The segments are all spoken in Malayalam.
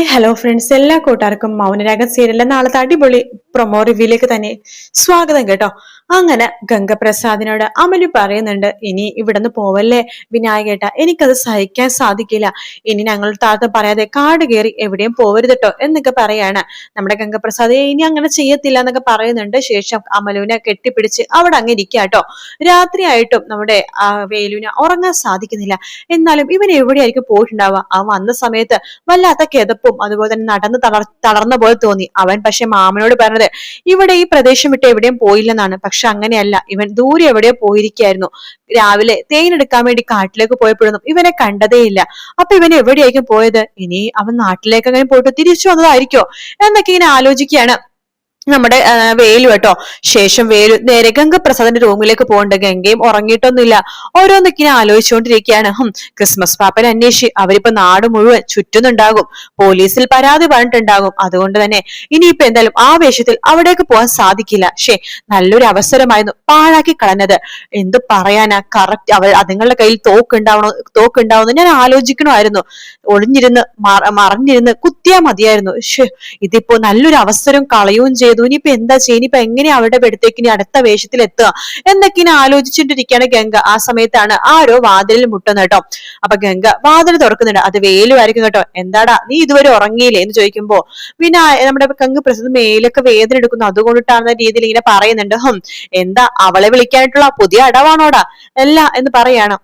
ഹായ് ഹലോ ഫ്രണ്ട്സ്, എല്ലാ കൂട്ടുകാർക്കും മൗനരാഗ സീരിയലിലെ നാളത്തെ അടിപൊളി പ്രൊമോ റിവ്യൂലേക്ക് തന്നെ സ്വാഗതം കേട്ടോ. അങ്ങനെ ഗംഗപ്രസാദിനോട് അമലു പറയുന്നുണ്ട്, ഇനി ഇവിടുന്ന് പോവല്ലേ വിനായകേട്ട, എനിക്കത് സഹിക്കാൻ സാധിക്കില്ല. ഇനി ഞങ്ങൾ താഴത്ത് പറയാതെ കാട് കയറി എവിടെയും പോവരുത് കേട്ടോ എന്നൊക്കെ പറയാണ്. നമ്മുടെ ഗംഗപ്രസാദ് ഇനി അങ്ങനെ ചെയ്യത്തില്ല എന്നൊക്കെ പറയുന്നുണ്ട്. ശേഷം അമലുവിനെ കെട്ടിപ്പിടിച്ച് അവിടെ അങ്ങ് ഇരിക്കാട്ടോ. രാത്രിയായിട്ടും നമ്മുടെ വേലുവിന് ഉറങ്ങാൻ സാധിക്കുന്നില്ല. എന്നാലും ഇവൻ എവിടെയായിരിക്കും പോയിട്ടുണ്ടാവുക? അവൻ വന്ന സമയത്ത് വല്ലാത്ത കിതപ്പും അതുപോലെ തന്നെ നടന്ന് തളർന്ന പോലെ തോന്നി. അവൻ പക്ഷെ മാമനോട് പറഞ്ഞത് ഇവിടെ ഈ പ്രദേശം വിട്ട് എവിടെയും പോയില്ലെന്നാണ്. പക്ഷെ അങ്ങനെയല്ല, ഇവൻ ദൂരെ എവിടെയോ പോയിരിക്കായിരുന്നു. രാവിലെ തേനെടുക്കാൻ വേണ്ടി കാട്ടിലേക്ക് പോയപ്പോഴൊന്നും ഇവനെ കണ്ടതേയില്ല. അപ്പൊ ഇവൻ എവിടെയായിരിക്കും പോയത്? ഇനി അവൻ നാട്ടിലേക്ക് അങ്ങനെ പോയിട്ട് തിരിച്ചു വന്നതായിരിക്കോ എന്നൊക്കെ ഇങ്ങനെ ആലോചിക്കുകയാണ് നമ്മുടെ വേലു കേട്ടോ. ശേഷം വേലു നേരെ ഗംഗപ്രസാദിന്റെ റൂമിലേക്ക് പോകണ്ട്. ഗംഗയും ഉറങ്ങിയിട്ടൊന്നുമില്ല, ഓരോന്നൊക്കെ ആലോചിച്ചുകൊണ്ടിരിക്കുകയാണ്. ക്രിസ്മസ് പാപ്പനെ അന്വേഷിച്ച് അവരിപ്പോ നാട് മുഴുവൻ ചുറ്റുന്നുണ്ടാകും, പോലീസിൽ പരാതി പറഞ്ഞിട്ടുണ്ടാകും. അതുകൊണ്ട് തന്നെ ഇനിയിപ്പോ എന്തായാലും ആ വേഷത്തിൽ അവിടേക്ക് പോകാൻ സാധിക്കില്ല. നല്ലൊരു അവസരമായിരുന്നു പാഴാക്കി കളഞ്ഞത്. എന്ത് പറയാനാ, കറക്റ്റ് അതുങ്ങളുടെ കയ്യിൽ തോക്കുണ്ടാവണോ ഞാൻ ആലോചിക്കണമായിരുന്നു. ഒളിഞ്ഞിരുന്ന് മറിഞ്ഞിരുന്ന് കുത്തിയാ മതിയായിരുന്നു. ഇതിപ്പോ നല്ലൊരു അവസരം കളയുകയും ചെയ്തു. ഇനിയിപ്പോ എന്താ ചെയ്യുക? ഇനിയിപ്പോ എങ്ങനെയാ അവരുടെ അടുത്തേക്ക് ഇനി അടുത്ത വേഷത്തിൽ എത്തുക എന്നൊക്കെ ഇനി ആലോചിച്ചിട്ടിരിക്കുകയാണ് ഗംഗ. ആ സമയത്താണ് ആരോ വാതിലിൽ മുട്ടുന്നത് കേട്ടോ. അപ്പൊ ഗംഗ വാതിൽ തുറക്കുന്നുണ്ട്. അത് വേലു ആയിരിക്കും കേട്ടോ. എന്താടാ നീ ഇതുവരെ ഉറങ്ങിയില്ലേ എന്ന് ചോദിക്കുമ്പോ പിന്നെ നമ്മുടെ ഗംഗപ്രസാദ് മേലൊക്കെ വേദന എടുക്കുന്നു, അതുകൊണ്ടിട്ടാണെന്ന രീതിയിൽ ഇങ്ങനെ പറയുന്നുണ്ട്. എന്താ അവളെ വിളിക്കാനായിട്ടുള്ള പുതിയ അടവാണോടാ അല്ല എന്ന് പറയാണ്.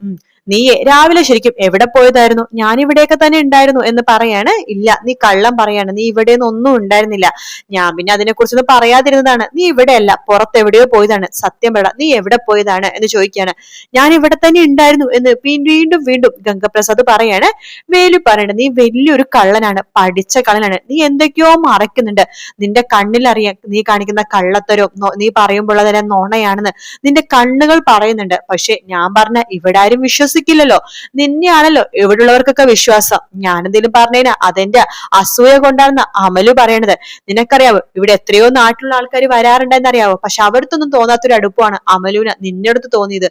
നീ രാവിലെ ശരിക്കും എവിടെ പോയതായിരുന്നു? ഞാൻ ഇവിടെയൊക്കെ തന്നെ ഉണ്ടായിരുന്നു എന്ന് പറയാണ്. ഇല്ല, നീ കള്ളം പറയാണ്, നീ ഇവിടെയൊന്നും ഒന്നും ഉണ്ടായിരുന്നില്ല. ഞാൻ പിന്നെ അതിനെക്കുറിച്ചൊന്നും പറയാതിരുന്നതാണ്. നീ ഇവിടെയല്ല, പുറത്തെവിടെയോ പോയതാണ്. സത്യം പറ, നീ എവിടെ പോയതാണ് എന്ന് ചോദിക്കുകയാണ്. ഞാൻ ഇവിടെ തന്നെ ഉണ്ടായിരുന്നു എന്ന് വീണ്ടും വീണ്ടും ഗംഗപ്രസാദ് പറയാണ്. വേലു പറയണത്, നീ വലിയൊരു കള്ളനാണ്, പഠിച്ച കള്ളനാണ്. നീ എന്തൊക്കെയോ മറയ്ക്കുന്നുണ്ട്. നിന്റെ കണ്ണിലറിയാം നീ കാണിക്കുന്ന കള്ളത്തരോ നീ പറയുമ്പോൾ അതെല്ലാം നുണയാണെന്ന് നിന്റെ കണ്ണുകൾ പറയുന്നുണ്ട്. പക്ഷെ ഞാൻ പറഞ്ഞ ഇവിടെ ആരും വിശ്വസിക്കില്ലല്ലോ. നിന്നെയാണല്ലോ ഇവിടെയുള്ളവർക്കൊക്കെ വിശ്വാസം. ഞാൻ എന്തെങ്കിലും പറഞ്ഞേനാ അതെന്റെ അസൂയ കൊണ്ടാണെന്ന് അമലു പറയണത്. നിനക്കറിയാവോ, ഇവിടെ എത്രയോ നാട്ടിലുള്ള ആൾക്കാർ വരാറുണ്ടെന്നറിയാവോ? പക്ഷെ അവിടുത്തൊന്നും തോന്നാത്തൊരു അടുപ്പമാണ് അമലുവിന് നിന്റെ അടുത്ത് തോന്നിയത്.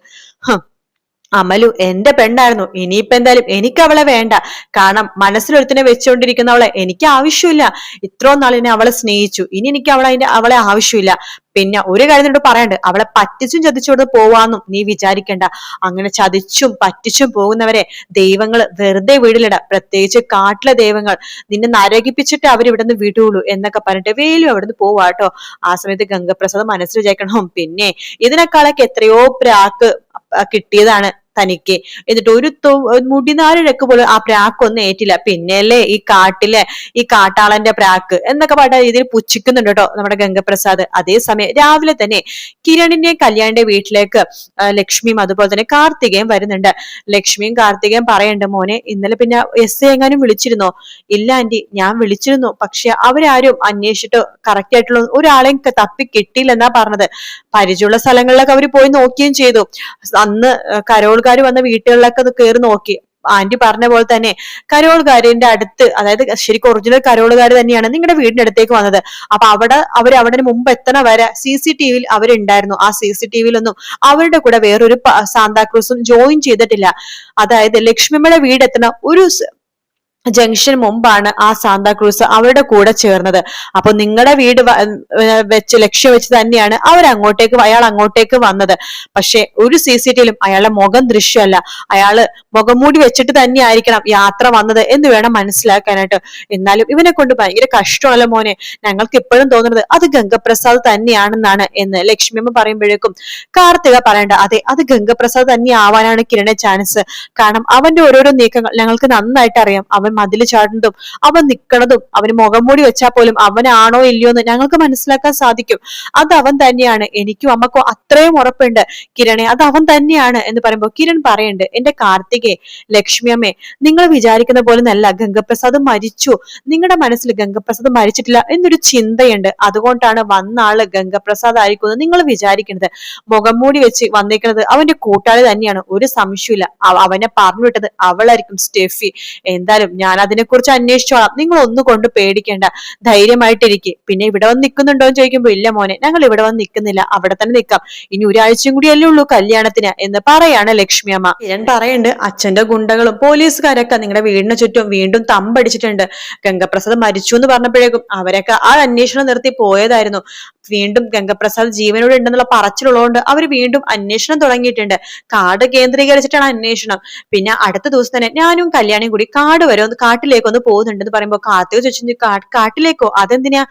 അമലു എന്റെ പെണ്ണായിരുന്നു. ഇനിയിപ്പോ എന്തായാലും എനിക്ക് അവളെ വേണ്ട. കാരണം മനസ്സിലൊരുത്തിനെ വെച്ചുകൊണ്ടിരിക്കുന്നവളെ എനിക്ക് ആവശ്യമില്ല. ഇത്രയും നാളിനെ അവളെ സ്നേഹിച്ചു, ഇനി എനിക്ക് അവളെ ആവശ്യമില്ല. പിന്നെ ഒരു കാര്യം എന്നോട് പറയണ്ട്, അവളെ പറ്റിച്ചും ചതിച്ചോട് പോവാന്നും നീ വിചാരിക്കണ്ട. അങ്ങനെ ചതിച്ചും പറ്റിച്ചും പോകുന്നവരെ ദൈവങ്ങൾ വെറുതെ വീടിലിട, പ്രത്യേകിച്ച് കാട്ടിലെ ദൈവങ്ങൾ നിന്നെ നരകിപ്പിച്ചിട്ട് അവരിവിടുന്ന് വിടുള്ളൂ എന്നൊക്കെ പറഞ്ഞിട്ട് വേലും അവിടുന്ന് പോവാട്ടോ. ആ സമയത്ത് ഗംഗപ്രസാദ് മനസ്സിൽ വിചാരിക്കണം, പിന്നെ ഇതിനേക്കാളൊക്കെ എത്രയോ പ്രാക്ക് കിട്ടിയതാണ് തനിക്ക്. എന്നിട്ട് ഒരു മുടിനാരിഴക്ക് പോലും ആ പ്രാക്കൊന്നും ഏറ്റില്ല. പിന്നെയല്ലേ ഈ കാട്ടാളന്റെ പ്രാക്ക് എന്നൊക്കെ പറഞ്ഞ രീതിയിൽ പുച്ഛിക്കുന്നുണ്ട് കേട്ടോ നമ്മുടെ ഗംഗപ്രസാദ്. അതേസമയം രാവിലെ തന്നെ കിരണിന്റെയും കല്യാണിന്റെ വീട്ടിലേക്ക് ലക്ഷ്മിയും അതുപോലെ തന്നെ കാർത്തികയും വരുന്നുണ്ട്. ലക്ഷ്മിയും കാർത്തികയും പറയുന്നുണ്ട്, മോനെ ഇന്നലെ പിന്നെ എസ് എങ്ങാനും വിളിച്ചിരുന്നോ? ഇല്ല ആന്റി, ഞാൻ വിളിച്ചിരുന്നു, പക്ഷെ അവരാരും അന്വേഷിച്ചിട്ട് കറക്റ്റ് ആയിട്ടുള്ള ഒരാളെയും തപ്പി കിട്ടിയില്ലെന്നാ പറഞ്ഞത്. പരിചയമുള്ള സ്ഥലങ്ങളിലൊക്കെ അവർ പോയി നോക്കുകയും ചെയ്തു. അന്ന് കരോൾക്കാർ വന്ന വീട്ടുകളിലൊക്കെ കയറി നോക്കി. ആന്റി പറഞ്ഞ പോലെ തന്നെ കരോൾക്കാരിന്റെ അടുത്ത്, അതായത് ശരിക്കും ഒറിജിനൽ കരോളുകാർ തന്നെയാണ് നിങ്ങളുടെ വീടിന്റെ അടുത്തേക്ക് വന്നത്. അപ്പൊ അവിടെ മുമ്പ് എത്തണ വരെ CCTV അവരുണ്ടായിരുന്നു. ആ CCTV-ലൊന്നും അവരുടെ കൂടെ വേറൊരു സാന്താക്രൂസും ജോയിൻ ചെയ്തിട്ടില്ല. അതായത് ലക്ഷ്മിയുടെ വീടെത്തണ ഒരു ജംഗ്ഷൻ മുമ്പാണ് ആ സാന്താക്രൂസ് അവരുടെ കൂടെ ചേർന്നത്. അപ്പൊ നിങ്ങളുടെ വീട് ലക്ഷ്യം വെച്ച് തന്നെയാണ് അയാൾ അങ്ങോട്ടേക്ക് വന്നത്. പക്ഷെ ഒരു CCTV-ലും അയാളുടെ മുഖം ദൃശ്യമല്ല. അയാള് മുഖംമൂടി വെച്ചിട്ട് തന്നെ ആയിരിക്കണം യാത്ര വന്നത് എന്ന് വേണം മനസ്സിലാക്കാനായിട്ട്. എന്നാലും ഇവനെ കൊണ്ട് ഭയങ്കര കഷ്ടമല്ല മോനെ, ഞങ്ങൾക്ക് ഇപ്പോഴും തോന്നുന്നത് അത് ഗംഗപ്രസാദ് തന്നെയാണെന്നാണ് എന്ന് ലക്ഷ്മിയമ്മ പറയുമ്പോഴേക്കും കാർത്തിക പറയണ്ട, അതെ അത് ഗംഗപ്രസാദ് തന്നെ ആവാനാണ് കിരണ ചാൻസ്. കാരണം അവന്റെ ഓരോരോ നീക്കങ്ങൾ ഞങ്ങൾക്ക് നന്നായിട്ട് അറിയാം. അവൻ മതില് ചാടുന്നതും അവൻ നിക്കണതും അവന് മുഖംമൂടി വെച്ചാൽ പോലും അവനാണോ ഇല്ലയോ എന്ന് ഞങ്ങൾക്ക് മനസ്സിലാക്കാൻ സാധിക്കും. അത് അവൻ തന്നെയാണ്, എനിക്കും അമ്മക്കോ അത്രയും ഉറപ്പുണ്ട് കിരണെ, അത് അവൻ തന്നെയാണ് എന്ന് പറയുമ്പോൾ കിരൺ പറയുന്നുണ്ട്, എന്റെ കാർത്തികെ, ലക്ഷ്മിയമ്മേ, നിങ്ങൾ വിചാരിക്കുന്ന പോലെ നല്ല ഗംഗപ്രസാദ് മരിച്ചു. നിങ്ങളുടെ മനസ്സിൽ ഗംഗപ്രസാദ് മരിച്ചിട്ടില്ല എന്നൊരു ചിന്തയുണ്ട്. അതുകൊണ്ടാണ് വന്ന ആള് ഗംഗപ്രസാദ് ആയിരിക്കും നിങ്ങൾ വിചാരിക്കുന്നത്. മുഖംമൂടി വെച്ച് വന്നേക്കുന്നത് അവന്റെ കൂട്ടാളി തന്നെയാണ്, ഒരു സംശയമില്ല. അവനെ പറഞ്ഞു വിട്ടത് അവളായിരിക്കും, സ്റ്റെഫി. എന്തായാലും ഞാൻ അതിനെക്കുറിച്ച് അന്വേഷിച്ചോളാം, നിങ്ങൾ ഒന്നും കൊണ്ട് പേടിക്കേണ്ട, ധൈര്യമായിട്ടിരിക്കും. പിന്നെ ഇവിടെ വന്ന് നിൽക്കുന്നുണ്ടോ എന്ന് ചോദിക്കുമ്പോ ഇല്ല മോനെ, ഞങ്ങൾ ഇവിടെ വന്ന് നിൽക്കുന്നില്ല, അവിടെ തന്നെ നിൽക്കാം, ഇനി ഒരാഴ്ചയും കൂടിയല്ലേ ഉള്ളൂ കല്യാണത്തിന് എന്ന് പറയാണ് ലക്ഷ്മി അമ്മ. കിരൺ പറയുന്നുണ്ട്, അച്ഛന്റെ ഗുണ്ടകളും പോലീസുകാരൊക്കെ നിങ്ങളുടെ വീടിന് ചുറ്റും വീണ്ടും തമ്പടിച്ചിട്ടുണ്ട്. ഗംഗപ്രസാദ് മരിച്ചു എന്ന് പറഞ്ഞപ്പോഴേക്കും അവരൊക്കെ ആ അന്വേഷണം നിർത്തി പോയതായിരുന്നു. വീണ്ടും ഗംഗപ്രസാദ് ജീവനോട് ഉണ്ടെന്നുള്ള പറച്ചിലുള്ളതുകൊണ്ട് അവർ വീണ്ടും അന്വേഷണം തുടങ്ങിയിട്ടുണ്ട്. കാട് കേന്ദ്രീകരിച്ചിട്ടാണ് അന്വേഷണം. പിന്നെ അടുത്ത ദിവസം തന്നെ ഞാനും കല്യാണിയും കൂടി കാട് വരെ ഒന്ന് കാട്ടിലേക്ക് ഒന്ന് പോകുന്നുണ്ടെന്ന് പറയുമ്പോ കാർത്തിക ചോദിച്ചു, കാട്ടിലേക്കോ? അതെന്തിനാ?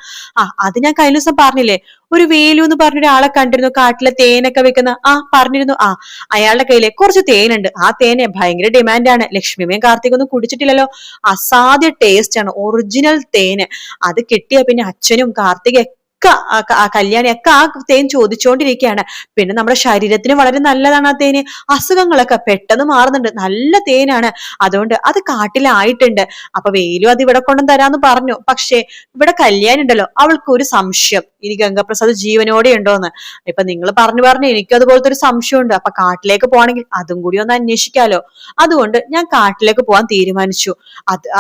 അത് ഞാൻ കഴിഞ്ഞ ദിവസം പറഞ്ഞില്ലേ, ഒരു വേലു എന്ന് പറഞ്ഞ ഒരാളെ കണ്ടിരുന്നു, കാട്ടിലെ തേനൊക്കെ വെക്കുന്ന. പറഞ്ഞിരുന്നു. അയാളുടെ കയ്യിലെ കുറച്ച് തേനുണ്ട്, ആ തേന് ഭയങ്കര ഡിമാൻഡാണ്. ലക്ഷ്മിമയും കാർത്തികൊന്നും കുടിച്ചിട്ടില്ലല്ലോ, അസാധ്യ ടേസ്റ്റ് ആണ്, ഒറിജിനൽ തേന്. അത് കിട്ടിയ പിന്നെ അച്ഛനും കാർത്തിക കല്യാണിയൊക്കെ ആ തേൻ ചോദിച്ചുകൊണ്ടിരിക്കുകയാണ്. പിന്നെ നമ്മുടെ ശരീരത്തിന് വളരെ നല്ലതാണ് ആ തേന്, അസുഖങ്ങളൊക്കെ പെട്ടെന്ന് മാറുന്നുണ്ട്, നല്ല തേനാണ്. അതുകൊണ്ട് അത് കാട്ടിലായിട്ടുണ്ട്. അപ്പൊ വേലു അത് ഇവിടെ കൊണ്ടും തരാന്ന് പറഞ്ഞു. പക്ഷെ ഇവിടെ കല്യാണി ഉണ്ടല്ലോ, അവൾക്ക് ഒരു സംശയം, ഇനി ഗംഗപ്രസാദ് ജീവനോടെ ഉണ്ടോന്ന്. ഇപ്പൊ നിങ്ങൾ പറഞ്ഞു എനിക്ക് അതുപോലത്തെ ഒരു സംശയമുണ്ട്. അപ്പൊ കാട്ടിലേക്ക് പോകണമെങ്കിൽ അതും കൂടി ഒന്ന് അന്വേഷിക്കാലോ. അതുകൊണ്ട് ഞാൻ കാട്ടിലേക്ക് പോകാൻ തീരുമാനിച്ചു.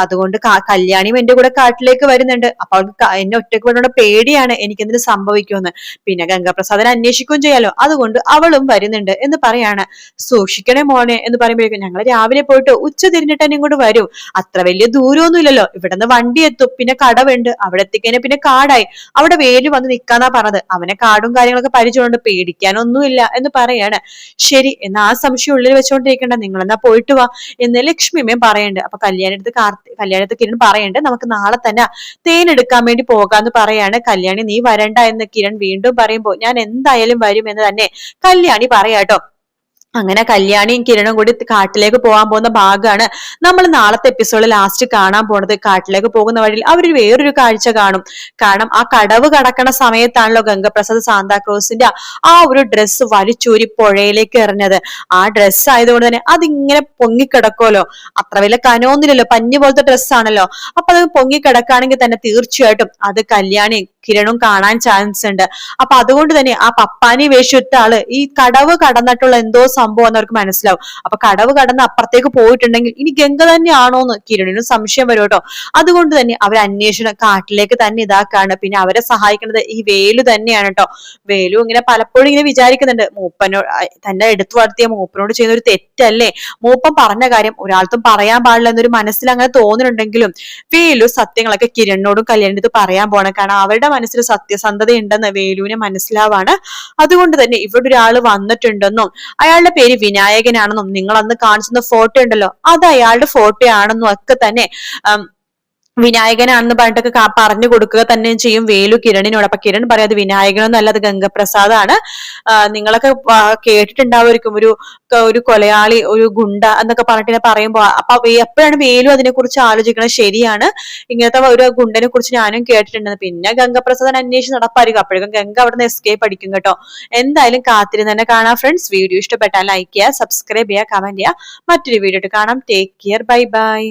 അതുകൊണ്ട് കല്യാണിയും എന്റെ കൂടെ കാട്ടിലേക്ക് വരുന്നുണ്ട്. അപ്പൊ അവൾക്ക് എന്നെ ഒറ്റയ്ക്ക് വിടുന്ന പേടിയാണ്, എനിക്കെന്തിനു സംഭവിക്കുമെന്ന്. പിന്നെ ഗംഗാപ്രസാദിനെ അന്വേഷിക്കുകയും ചെയ്യാലോ, അതുകൊണ്ട് അവളും വരുന്നുണ്ട് എന്ന് പറയാണ്. സൂക്ഷിക്കണേ മോനെ എന്ന് പറയുമ്പോഴേക്കും ഞങ്ങൾ രാവിലെ പോയിട്ട് ഉച്ച തിരിഞ്ഞിട്ട് തന്നെ ഇങ്ങോട്ട് വരും, അത്ര വലിയ ദൂരമൊന്നും ഇല്ലല്ലോ, ഇവിടുന്ന് വണ്ടി എത്തും, പിന്നെ കടവുണ്ട്, അവിടെ എത്തിക്കഴിഞ്ഞാൽ പിന്നെ കാടായി, അവിടെ വേലു വന്ന് നിക്കാന്നാ പറഞ്ഞത്. അവനെ കാടും കാര്യങ്ങളൊക്കെ പരിചയമുണ്ട്, പേടിക്കാനൊന്നുമില്ല എന്ന് പറയാണ്. ശരി, എന്നാ ആ സംശയം ഉള്ളിൽ വെച്ചോണ്ടിരിക്കണ്ട, നിങ്ങളെന്നാ പോയിട്ട് വാ എന്ന് ലക്ഷ്മിയമ്മയും പറയുന്നുണ്ട്. അപ്പൊ കല്യാണത്ത് കിരൺ പറയുന്നുണ്ട്, നമുക്ക് നാളെ തന്നെ തേൻ എടുക്കാൻ വേണ്ടി പോകാന്ന് പറയാണ്. കല്യാണി നീ വരണ്ട എന്ന് കിരൺ വീണ്ടും പറയുമ്പോ ഞാൻ എന്തായാലും വരും എന്ന് തന്നെ കല്യാണി പറയാട്ടോ. അങ്ങനെ കല്യാണിയും കിരണും കൂടി കാട്ടിലേക്ക് പോകാൻ പോകുന്ന ഭാഗമാണ് നമ്മൾ നാളത്തെ എപ്പിസോഡിൽ ലാസ്റ്റ് കാണാൻ പോണത്. കാട്ടിലേക്ക് പോകുന്ന വഴിയിൽ അവർ വേറൊരു കാഴ്ച കാണും. കാരണം ആ കടവ് കടക്കണ സമയത്താണല്ലോ ഗംഗപ്രസാദ് സാന്താക്ലോസിന്റെ ആ ഒരു ഡ്രസ്സ് വലിച്ചൂരി പുഴയിലേക്ക് എറിഞ്ഞത്. ആ ഡ്രസ്സ് ആയതുകൊണ്ട് തന്നെ അതിങ്ങനെ പൊങ്ങിക്കിടക്കുമല്ലോ, അത്ര വലിയ കനമൊന്നുമില്ലല്ലോ, പഞ്ഞു പോലത്തെ ഡ്രസ്സാണല്ലോ. അപ്പൊ അത് പൊങ്ങിക്കിടക്കുകയാണെങ്കിൽ തന്നെ തീർച്ചയായിട്ടും അത് കല്യാണി കിരണും കാണാൻ ചാൻസ് ഉണ്ട്. അപ്പൊ അതുകൊണ്ട് തന്നെ ആ പപ്പാനി വേഷിട്ട ആള് ഈ കടവ് കടന്നിട്ടുള്ള എന്തോ സംഭവം എന്ന് അവർക്ക് മനസ്സിലാവും. അപ്പൊ കടവ് കടന്ന് അപ്പുറത്തേക്ക് പോയിട്ടുണ്ടെങ്കിൽ ഇനി ഗംഗ തന്നെയാണോന്ന് കിരണിനും സംശയം വരും കേട്ടോ. അതുകൊണ്ട് തന്നെ അവർ അന്വേഷണം കാട്ടിലേക്ക് തന്നെ ഇതാക്കാണ്. പിന്നെ അവരെ സഹായിക്കുന്നത് ഈ വേലു തന്നെയാണ് കേട്ടോ. വേലു ഇങ്ങനെ പലപ്പോഴും ഇങ്ങനെ വിചാരിക്കുന്നുണ്ട്, മൂപ്പനോട് തന്നെ എടുത്തു വളർത്തിയ മൂപ്പനോട് ചെയ്യുന്ന ഒരു തെറ്റല്ലേ, മൂപ്പൻ പറഞ്ഞ കാര്യം ഒരാൾക്കും പറയാൻ പാടില്ല എന്നൊരു മനസ്സിൽ അങ്ങനെ തോന്നുന്നുണ്ടെങ്കിലും വേലു സത്യങ്ങളൊക്കെ കിരണിനോടും കല്യാണിനടുത്ത് പറയാൻ പോണ. കാരണം അവരുടെ മനസ്സിൽ സത്യസന്ധത ഉണ്ടെന്ന് വേലുവിന് മനസ്സിലാവാണ്. അതുകൊണ്ട് തന്നെ ഇവിടെ ഒരാൾ വന്നിട്ടുണ്ടെന്നും അയാളുടെ പേര് വിനായകനാണെന്നും നിങ്ങൾ അന്ന് കാണിച്ചുന്ന ഫോട്ടോ ഉണ്ടല്ലോ അത് അയാളുടെ ഫോട്ടോ ആണെന്നും ഒക്കെ തന്നെ വിനായകനാണെന്ന് പറഞ്ഞിട്ടൊക്കെ പറഞ്ഞു കൊടുക്കുക തന്നെ ചെയ്യും വേലു കിരണിനോട്. അപ്പൊ കിരൺ പറയാം, അത് വിനായകനൊന്നും അല്ല, അത് ഗംഗപ്രസാദാണ്. നിങ്ങളൊക്കെ കേട്ടിട്ടുണ്ടാവുമായിരിക്കും, ഒരു കൊലയാളി, ഒരു ഗുണ്ട എന്നൊക്കെ പറഞ്ഞിട്ട് പറയുമ്പോ അപ്പൊ എപ്പോഴാണ് വേലു അതിനെ കുറിച്ച് ആലോചിക്കണത്. ശരിയാണ്, ഇങ്ങനത്തെ ഒരു ഗുണ്ടനെ കുറിച്ച് ഞാനും കേട്ടിട്ടുണ്ട്. പിന്നെ ഗംഗപ്രസാദൻ അന്വേഷിച്ച് നടപ്പായിരിക്കും. അപ്പോഴേക്കും ഗംഗ അവിടെ നിന്ന് എസ്കേപ്പ് അടിക്കും കേട്ടോ. എന്തായാലും കാത്തിരുന്ന് തന്നെ കാണാം ഫ്രണ്ട്സ്. വീഡിയോ ഇഷ്ടപ്പെട്ടാൽ ലൈക്ക് ചെയ്യുക, സബ്സ്ക്രൈബ് ചെയ്യുക, കമന്റ് ചെയ്യുക. മറ്റൊരു വീഡിയോ കാണാം. Take care, bye bye.